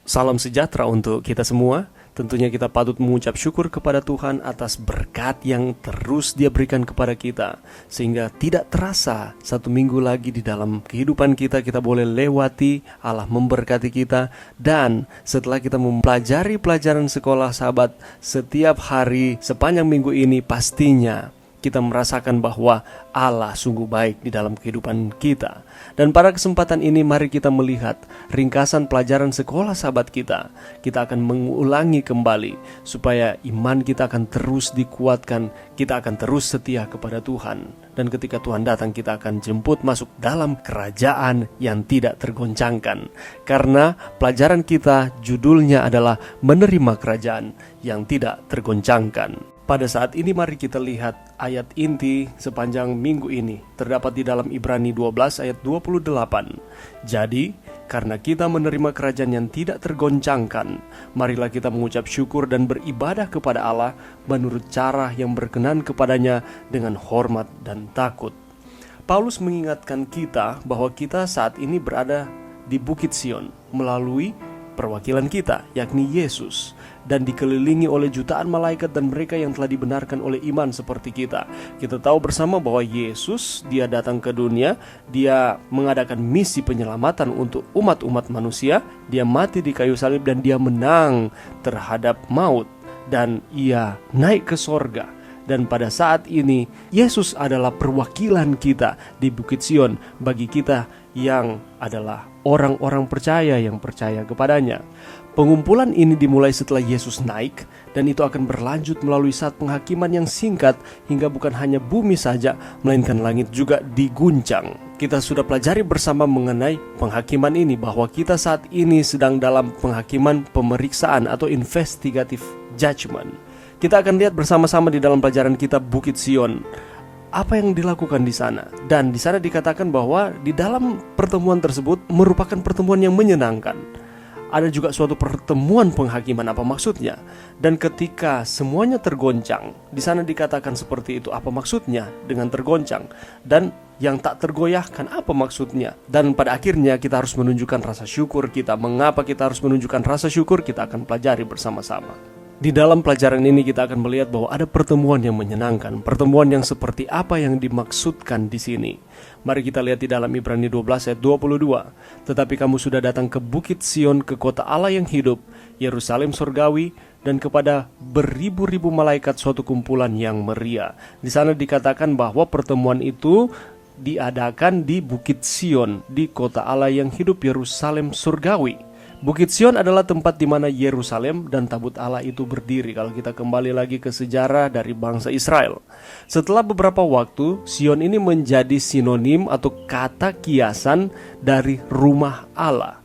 Salam sejahtera untuk kita semua. Tentunya kita patut mengucap syukur kepada Tuhan atas berkat yang terus Dia berikan kepada kita, sehingga tidak terasa satu minggu lagi di dalam kehidupan kita boleh lewati. Allah memberkati kita. Dan setelah kita mempelajari pelajaran sekolah sahabat setiap hari sepanjang minggu ini, pastinya kita merasakan bahwa Allah sungguh baik di dalam kehidupan kita. Dan pada kesempatan ini mari kita melihat ringkasan pelajaran sekolah sahabat kita. Kita akan mengulangi kembali supaya iman kita akan terus dikuatkan. Kita akan terus setia kepada Tuhan. Dan ketika Tuhan datang, kita akan jemput masuk dalam kerajaan yang tidak tergoncangkan. Karena pelajaran kita judulnya adalah menerima kerajaan yang tidak tergoncangkan. Pada saat ini mari kita lihat ayat inti sepanjang minggu ini. Terdapat di dalam Ibrani 12 ayat 28. Jadi, karena kita menerima kerajaan yang tidak tergoncangkan, marilah kita mengucap syukur dan beribadah kepada Allah menurut cara yang berkenan kepadanya dengan hormat dan takut. Paulus mengingatkan kita bahwa kita saat ini berada di Bukit Sion melalui perwakilan kita, yakni Yesus, dan dikelilingi oleh jutaan malaikat dan mereka yang telah dibenarkan oleh iman seperti kita. Kita tahu bersama bahwa Yesus, Dia datang ke dunia, Dia mengadakan misi penyelamatan untuk umat-umat manusia. Dia mati di kayu salib dan Dia menang terhadap maut, dan Ia naik ke sorga. Dan pada saat ini Yesus adalah perwakilan kita di Bukit Sion bagi kita yang adalah orang-orang percaya yang percaya kepadanya. Pengumpulan ini dimulai setelah Yesus naik, dan itu akan berlanjut melalui saat penghakiman yang singkat hingga bukan hanya bumi saja, melainkan langit juga diguncang. Kita sudah pelajari bersama mengenai penghakiman ini, bahwa kita saat ini sedang dalam penghakiman pemeriksaan atau investigative judgment. Kita akan lihat bersama-sama di dalam pelajaran kita Bukit Sion apa yang dilakukan di sana. Dan di sana dikatakan bahwa di dalam pertemuan tersebut merupakan pertemuan yang menyenangkan. Ada juga suatu pertemuan penghakiman, apa maksudnya? Dan ketika semuanya tergoncang, di sana dikatakan seperti itu. Apa maksudnya dengan tergoncang? Dan yang tak tergoyahkan, apa maksudnya? Dan pada akhirnya kita harus menunjukkan rasa syukur kita. Mengapa kita harus menunjukkan rasa syukur? Kita akan pelajari bersama-sama. Di dalam pelajaran ini kita akan melihat bahwa ada pertemuan yang menyenangkan, pertemuan yang seperti apa yang dimaksudkan di sini. Mari kita lihat di dalam Ibrani 12 ayat 22. Tetapi kamu sudah datang ke Bukit Sion, ke kota Allah yang hidup, Yerusalem surgawi, dan kepada beribu-ribu malaikat suatu kumpulan yang meriah. Di sana dikatakan bahwa pertemuan itu diadakan di Bukit Sion, di kota Allah yang hidup, Yerusalem surgawi. Bukit Sion adalah tempat di mana Yerusalem dan tabut Allah itu berdiri. Kalau kita kembali lagi ke sejarah dari bangsa Israel, setelah beberapa waktu, Sion ini menjadi sinonim atau kata kiasan dari rumah Allah.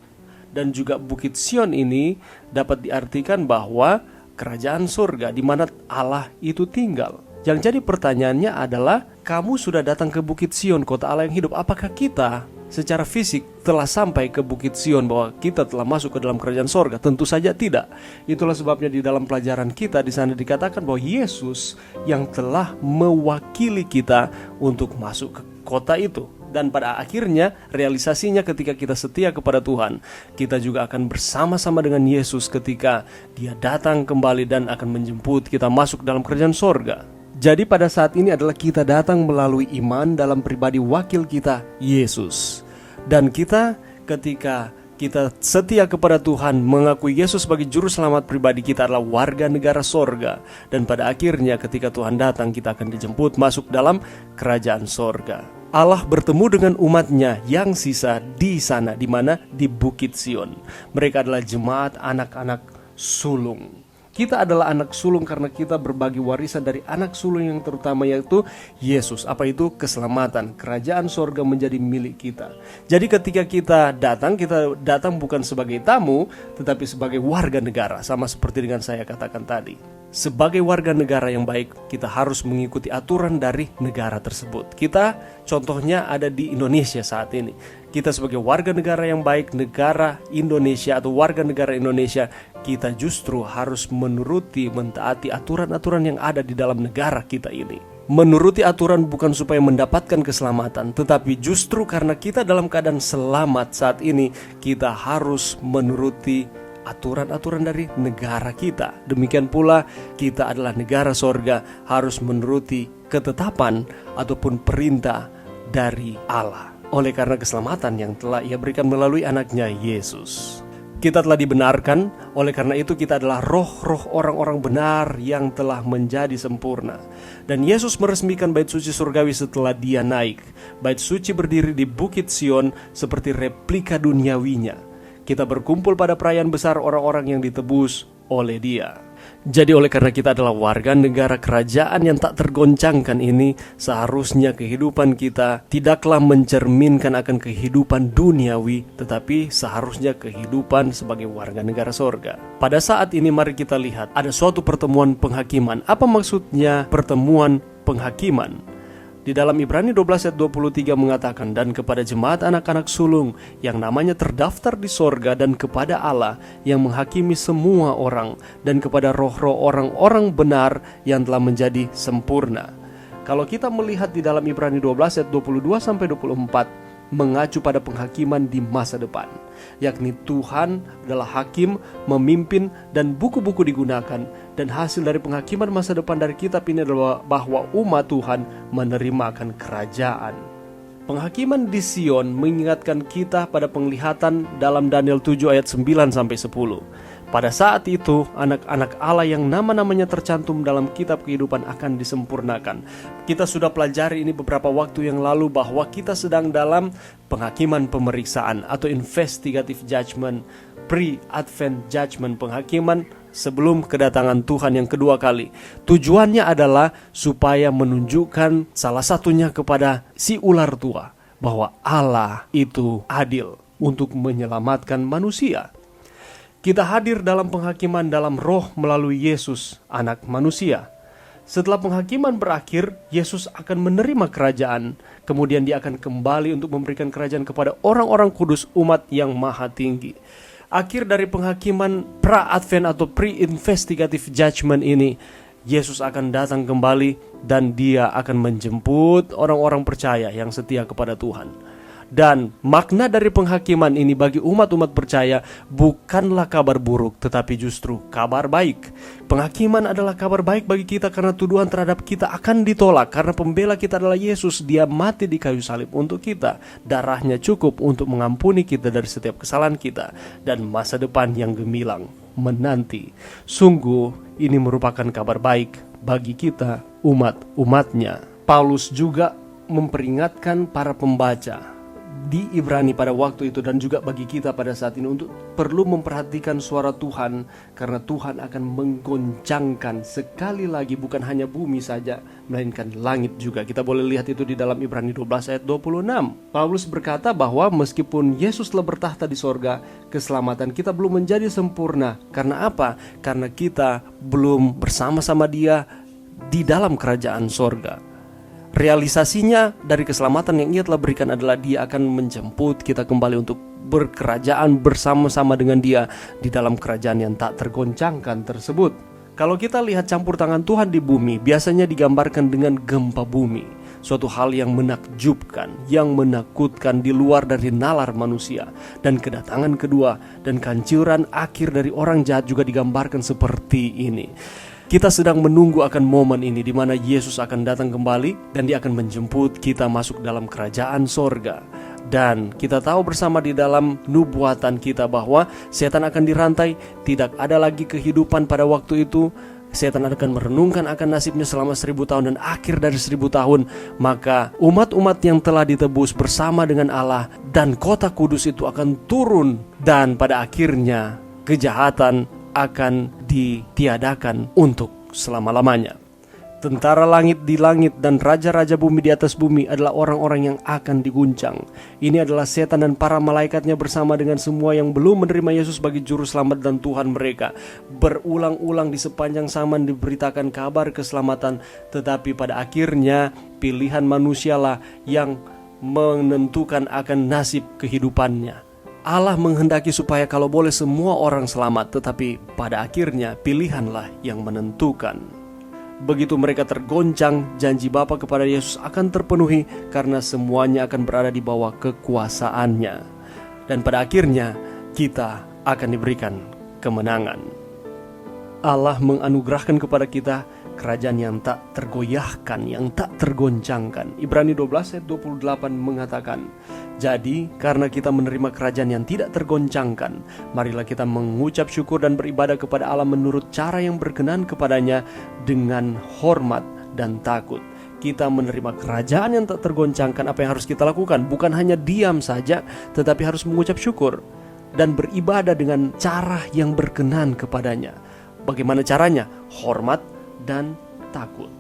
Dan juga Bukit Sion ini dapat diartikan bahwa kerajaan surga di mana Allah itu tinggal. Yang jadi pertanyaannya adalah, kamu sudah datang ke Bukit Sion, kota Allah yang hidup. Apakah kita secara fisik telah sampai ke Bukit Sion, bahwa kita telah masuk ke dalam kerajaan sorga? Tentu saja tidak. Itulah sebabnya di dalam pelajaran kita di sana dikatakan bahwa Yesus yang telah mewakili kita untuk masuk ke kota itu. Dan pada akhirnya realisasinya ketika kita setia kepada Tuhan, kita juga akan bersama-sama dengan Yesus ketika Dia datang kembali dan akan menjemput kita masuk dalam kerajaan sorga. Jadi pada saat ini adalah kita datang melalui iman dalam pribadi wakil kita, Yesus. Dan kita ketika kita setia kepada Tuhan, mengakui Yesus sebagai juru selamat pribadi, kita adalah warga negara sorga. Dan pada akhirnya ketika Tuhan datang, kita akan dijemput masuk dalam kerajaan sorga. Allah bertemu dengan umatnya yang sisa di sana, di mana? Di Bukit Sion. Mereka adalah jemaat anak-anak sulung. Kita adalah anak sulung karena kita berbagi warisan dari anak sulung yang terutama, yaitu Yesus. Apa itu? Keselamatan. Kerajaan sorga menjadi milik kita. Jadi ketika kita datang bukan sebagai tamu, tetapi sebagai warga negara. Sama seperti dengan saya katakan tadi. Sebagai warga negara yang baik, kita harus mengikuti aturan dari negara tersebut. Kita contohnya ada di Indonesia saat ini. Kita sebagai warga negara yang baik, negara Indonesia atau warga negara Indonesia, kita justru harus mentaati aturan-aturan yang ada di dalam negara kita ini. Menuruti aturan bukan supaya mendapatkan keselamatan, tetapi justru karena kita dalam keadaan selamat saat ini, kita harus menuruti aturan-aturan dari negara kita. Demikian pula kita adalah negara sorga, harus menuruti ketetapan ataupun perintah dari Allah. Oleh karena keselamatan yang telah Ia berikan melalui anaknya Yesus, kita telah dibenarkan. Oleh karena itu kita adalah roh-roh orang-orang benar yang telah menjadi sempurna. Dan Yesus meresmikan bait suci surgawi setelah Dia naik. Bait suci berdiri di Bukit Sion seperti replika duniawinya. Kita berkumpul pada perayaan besar orang-orang yang ditebus oleh Dia. Jadi oleh karena kita adalah warga negara kerajaan yang tak tergoncangkan ini, seharusnya kehidupan kita tidaklah mencerminkan akan kehidupan duniawi, tetapi seharusnya kehidupan sebagai warga negara sorga. Pada saat ini mari kita lihat ada suatu pertemuan penghakiman. Apa maksudnya pertemuan penghakiman? Di dalam Ibrani 12 ayat 23 mengatakan, dan kepada jemaat anak-anak sulung yang namanya terdaftar di sorga, dan kepada Allah yang menghakimi semua orang, dan kepada roh-roh orang-orang benar yang telah menjadi sempurna. Kalau kita melihat di dalam Ibrani 12 ayat 22-24, mengacu pada penghakiman di masa depan, yakni Tuhan adalah hakim, memimpin, dan buku-buku digunakan. Dan hasil dari penghakiman masa depan dari kitab ini adalah bahwa umat Tuhan menerima akan kerajaan. Penghakiman di Sion mengingatkan kita pada penglihatan dalam Daniel 7 ayat 9-10. Pada saat itu, anak-anak Allah yang nama-namanya tercantum dalam kitab kehidupan akan disempurnakan. Kita sudah pelajari ini beberapa waktu yang lalu bahwa kita sedang dalam penghakiman pemeriksaan atau investigative judgment, pre-advent judgment, penghakiman sebelum kedatangan Tuhan yang kedua kali. Tujuannya adalah supaya menunjukkan salah satunya kepada si ular tua, bahwa Allah itu adil untuk menyelamatkan manusia. Kita hadir dalam penghakiman dalam roh melalui Yesus, anak manusia. Setelah penghakiman berakhir, Yesus akan menerima kerajaan. Kemudian Dia akan kembali untuk memberikan kerajaan kepada orang-orang kudus, umat yang maha tinggi. Akhir dari penghakiman pra-advent atau pre-investigative judgment ini, Yesus akan datang kembali dan Dia akan menjemput orang-orang percaya yang setia kepada Tuhan. Dan makna dari penghakiman ini bagi umat-umat percaya bukanlah kabar buruk, tetapi justru kabar baik. Penghakiman adalah kabar baik bagi kita karena tuduhan terhadap kita akan ditolak. Karena pembela kita adalah Yesus, Dia mati di kayu salib untuk kita. Darahnya cukup untuk mengampuni kita dari setiap kesalahan kita. Dan masa depan yang gemilang menanti. Sungguh ini merupakan kabar baik bagi kita, umat-umatnya. Paulus juga memperingatkan para pembaca di Ibrani pada waktu itu, dan juga bagi kita pada saat ini, untuk perlu memperhatikan suara Tuhan, karena Tuhan akan menggoncangkan sekali lagi bukan hanya bumi saja, melainkan langit juga. Kita boleh lihat itu di dalam Ibrani 12 ayat 26. Paulus berkata bahwa meskipun Yesus telah bertahta di sorga, keselamatan kita belum menjadi sempurna. Karena apa? Karena kita belum bersama-sama Dia di dalam kerajaan sorga. Realisasinya dari keselamatan yang Ia telah berikan adalah Dia akan menjemput kita kembali untuk berkerajaan bersama-sama dengan Dia di dalam kerajaan yang tak tergoncangkan tersebut. Kalau kita lihat campur tangan Tuhan di bumi, biasanya digambarkan dengan gempa bumi, suatu hal yang menakjubkan, yang menakutkan di luar dari nalar manusia. Dan kedatangan kedua dan kehancuran akhir dari orang jahat juga digambarkan seperti ini. Kita sedang menunggu akan momen ini di mana Yesus akan datang kembali dan Dia akan menjemput kita masuk dalam kerajaan sorga. Dan kita tahu bersama di dalam nubuatan kita bahwa setan akan dirantai, tidak ada lagi kehidupan pada waktu itu. Setan akan merenungkan akan nasibnya selama 1000 tahun, dan akhir dari 1000 tahun maka umat-umat yang telah ditebus bersama dengan Allah dan kota kudus itu akan turun, dan pada akhirnya kejahatan akan ditiadakan untuk selama-lamanya. Tentara langit di langit dan raja-raja bumi di atas bumi adalah orang-orang yang akan diguncang. Ini adalah setan dan para malaikatnya bersama dengan semua yang belum menerima Yesus sebagai juru selamat dan Tuhan mereka. Berulang-ulang di sepanjang zaman diberitakan kabar keselamatan, tetapi pada akhirnya pilihan manusialah yang menentukan akan nasib kehidupannya. Allah menghendaki supaya kalau boleh semua orang selamat, tetapi pada akhirnya pilihanlah yang menentukan. Begitu mereka tergoncang, janji Bapa kepada Yesus akan terpenuhi karena semuanya akan berada di bawah kekuasaannya. Dan pada akhirnya kita akan diberikan kemenangan. Allah menganugerahkan kepada kita kerajaan yang tak tergoyahkan, yang tak tergoncangkan. Ibrani 12 ayat 28 mengatakan, jadi karena kita menerima kerajaan yang tidak tergoncangkan, marilah kita mengucap syukur dan beribadah kepada Allah menurut cara yang berkenan kepadanya dengan hormat dan takut. Kita menerima kerajaan yang tak tergoncangkan, apa yang harus kita lakukan? Bukan hanya diam saja, tetapi harus mengucap syukur dan beribadah dengan cara yang berkenan kepadanya. Bagaimana caranya? Hormat dan takut.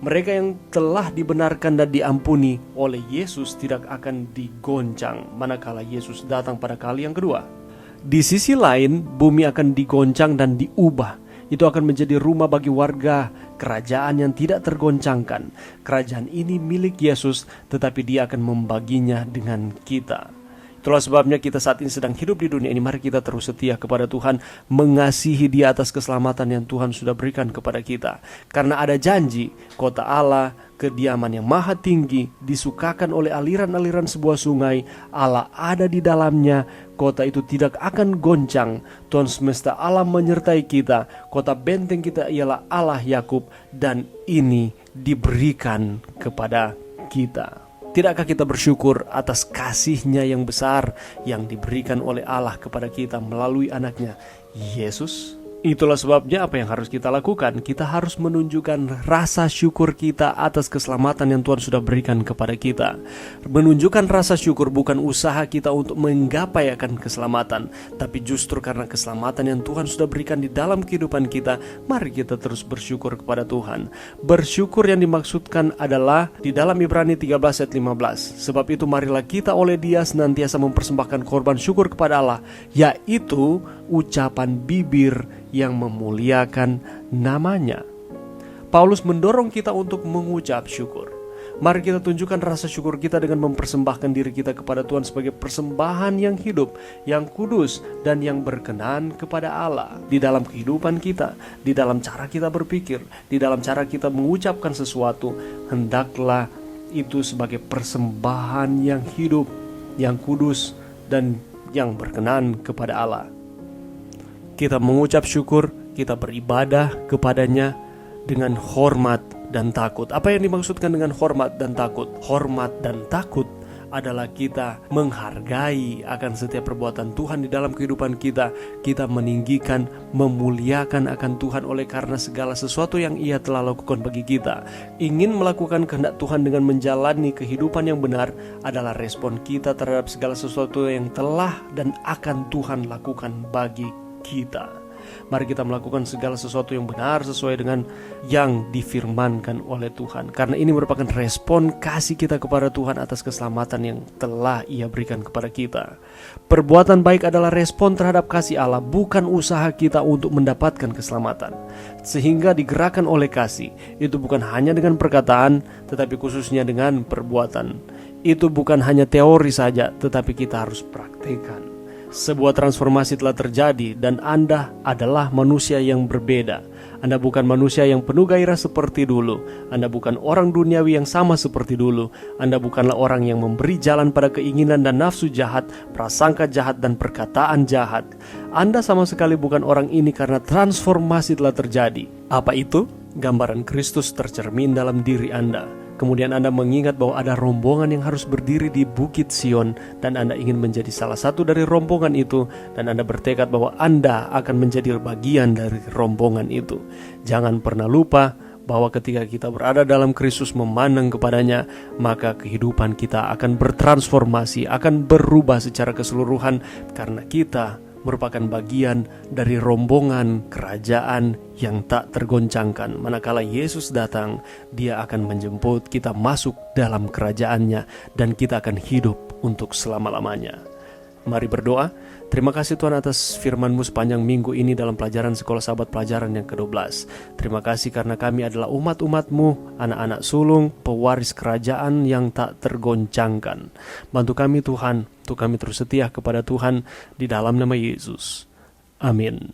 Mereka yang telah dibenarkan dan diampuni oleh Yesus tidak akan digoncang manakala Yesus datang pada kali yang kedua. Di sisi lain, bumi akan digoncang dan diubah. Itu akan menjadi rumah bagi warga kerajaan yang tidak tergoncangkan. Kerajaan ini milik Yesus, tetapi Dia akan membaginya dengan kita. Itulah sebabnya kita saat ini sedang hidup di dunia ini. Mari kita terus setia kepada Tuhan, mengasihi Dia atas keselamatan yang Tuhan sudah berikan kepada kita. Karena ada janji, kota Allah, kediaman yang maha tinggi, disukakan oleh aliran-aliran sebuah sungai. Allah ada di dalamnya, kota itu tidak akan goncang. Tuhan semesta Allah menyertai kita. Kota benteng kita ialah Allah Yakub, dan ini diberikan kepada kita. Tidakkah kita bersyukur atas kasih-Nya yang besar yang diberikan oleh Allah kepada kita melalui anaknya, Yesus? Itulah sebabnya apa yang harus kita lakukan? Kita harus menunjukkan rasa syukur kita atas keselamatan yang Tuhan sudah berikan kepada kita. Menunjukkan rasa syukur bukan usaha kita untuk menggapai akan keselamatan, tapi justru karena keselamatan yang Tuhan sudah berikan di dalam kehidupan kita, mari kita terus bersyukur kepada Tuhan. Bersyukur yang dimaksudkan adalah di dalam Ibrani 13 ayat 15. Sebab itu marilah kita oleh Dia senantiasa mempersembahkan korban syukur kepada Allah, yaitu ucapan bibir yang memuliakan namanya. Paulus mendorong kita untuk mengucap syukur. Mari kita tunjukkan rasa syukur kita dengan mempersembahkan diri kita kepada Tuhan sebagai persembahan yang hidup, yang kudus, dan yang berkenan kepada Allah. Di dalam kehidupan kita, di dalam cara kita berpikir, di dalam cara kita mengucapkan sesuatu, hendaklah itu sebagai persembahan yang hidup, yang kudus, dan yang berkenan kepada Allah. Kita mengucap syukur, kita beribadah kepadanya dengan hormat dan takut. Apa yang dimaksudkan dengan hormat dan takut? Hormat dan takut adalah kita menghargai akan setiap perbuatan Tuhan di dalam kehidupan kita. Kita meninggikan, memuliakan akan Tuhan oleh karena segala sesuatu yang Ia telah lakukan bagi kita. Ingin melakukan kehendak Tuhan dengan menjalani kehidupan yang benar adalah respon kita terhadap segala sesuatu yang telah dan akan Tuhan lakukan bagi kita. Mari kita melakukan segala sesuatu yang benar sesuai dengan yang difirmankan oleh Tuhan. Karena ini merupakan respon kasih kita kepada Tuhan atas keselamatan yang telah Ia berikan kepada kita. Perbuatan baik adalah respon terhadap kasih Allah, bukan usaha kita untuk mendapatkan keselamatan. Sehingga digerakkan oleh kasih, itu bukan hanya dengan perkataan, tetapi khususnya dengan perbuatan. Itu bukan hanya teori saja, tetapi kita harus praktekkan. Sebuah transformasi telah terjadi dan Anda adalah manusia yang berbeda. Anda bukan manusia yang penuh gairah seperti dulu. Anda bukan orang duniawi yang sama seperti dulu. Anda bukanlah orang yang memberi jalan pada keinginan dan nafsu jahat, prasangka jahat dan perkataan jahat. Anda sama sekali bukan orang ini karena transformasi telah terjadi. Apa itu? Gambaran Kristus tercermin dalam diri Anda. Kemudian Anda mengingat bahwa ada rombongan yang harus berdiri di Bukit Sion, dan Anda ingin menjadi salah satu dari rombongan itu, dan Anda bertekad bahwa Anda akan menjadi bagian dari rombongan itu. Jangan pernah lupa bahwa ketika kita berada dalam Kristus memandang kepadanya, maka kehidupan kita akan bertransformasi, akan berubah secara keseluruhan, karena kita merupakan bagian dari rombongan kerajaan yang tak tergoncangkan. Manakala Yesus datang, Dia akan menjemput kita masuk dalam kerajaannya, dan kita akan hidup untuk selama-lamanya. Mari berdoa. Terima kasih Tuhan atas firman-Mu sepanjang minggu ini dalam pelajaran Sekolah Sahabat pelajaran yang ke-12. Terima kasih karena kami adalah umat-umat-Mu, anak-anak sulung, pewaris kerajaan yang tak tergoncangkan. Bantu kami Tuhan, untuk kami terus setia kepada Tuhan di dalam nama Yesus. Amin.